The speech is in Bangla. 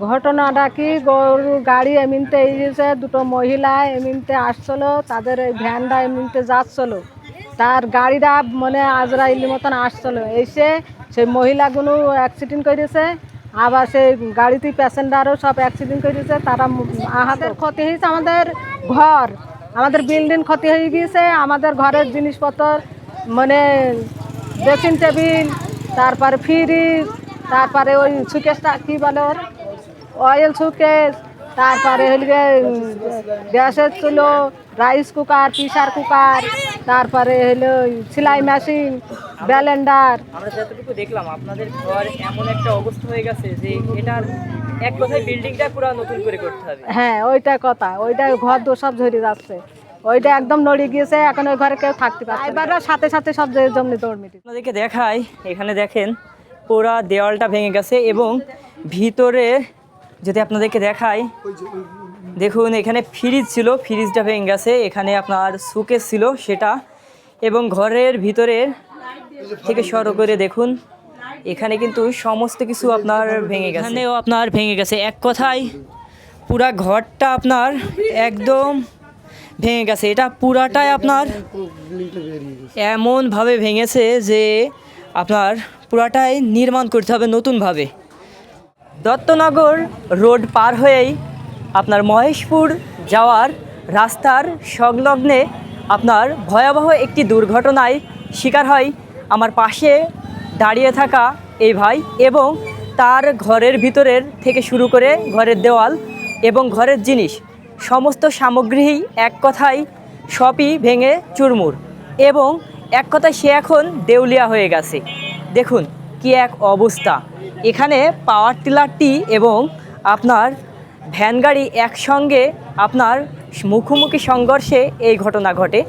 ঘটনাটা কি, গরু গাড়ি এমনিতে এসেছে, দুটো মহিলা এমনিতে আসছিল, তাদের এই ভ্যানটা এমনিতে যাচ্ছিল, তার গাড়িটা মানে আজরাইলি মতন আসছিল, এসে সেই মহিলাগুলো অ্যাক্সিডেন্ট করেছে, আবার সেই গাড়িতে প্যাসেঞ্জারও সব অ্যাক্সিডেন্ট করেছে, তারা আহাদের ক্ষতি হয়েছে। আমাদের বিল্ডিং ক্ষতি হয়ে গিয়েছে, আমাদের ঘরের জিনিসপত্র মানে ড্রেসিং টেবিল, তারপরে ফ্রিজ, তারপরে ওই সুকেশটা কী বলে ওর, অয়েল সুকেশ, তারপরে হল গ্যাসের চুলো, রাইস কুকার, প্রেসার কুকার, তারপরে হলো সেলাই মেশিন, ব্লেন্ডার। আমরা যতটুকু দেখলাম আপনাদের ঘর এমন একটা অবস্থা হয়ে গেছে যে এটার এক কথায় বিল্ডিংটা পুরো নতুন করে করতে হবে। হ্যাঁ, ওইটা কথা, ওইটা ঘর দোর সব ঝরে যাচ্ছে, ওইটা একদম নড়ে গিয়েছে, এখন ওই ঘরে কেউ থাকতে পারছে না। এবার সাথে সাথে সব জমনি দৌড়মিটি। আপনাদেরকে দেখাই, এখানে দেখেন পুরা দেওয়ালটা ভেঙে গেছে এবং ভিতরে যদি আপনাদেরকে দেখাই, দেখুন এখানে ফ্রিজ ছিল, ফ্রিজটা ভেঙে গেছে, এখানে আপনার সুকেস ছিল সেটা, এবং ঘরের ভিতরে থেকে শুরু করে দেখুন এখানে কিন্তু সমস্ত কিছু আপনার ভেঙে গেছে, এখানেও আপনার ভেঙে গেছে। এক কথায় পুরা ঘরটা আপনার একদম ভেঙে গেছে, এটা পুরাটাই আপনার এমনভাবে ভেঙেছে যে আপনার পুরাটাই নির্মাণ করতে হবে নতুনভাবে। দত্তনগর রোড পার হয়েই আপনার মহেশপুর যাওয়ার রাস্তার সংলগ্নে আপনার ভয়াবহ একটি দুর্ঘটনায় শিকার হয় আমার পাশে দাঁড়িয়ে থাকা এই ভাই, এবং তার ঘরের ভিতরের থেকে শুরু করে ঘরের দেওয়াল এবং ঘরের জিনিস সমস্ত সামগ্রী এক কথায় সবই ভেঙে চুরমুর, এবং এক কথায় সে এখন দেউলিয়া হয়ে গেছে। দেখুন কি এক অবস্থা, এখানে পাওয়ার টিলারটি এবং আপনার ভ্যান গাড়ি একসঙ্গে আপনার মুখোমুখি সংঘর্ষে এই ঘটনা ঘটে।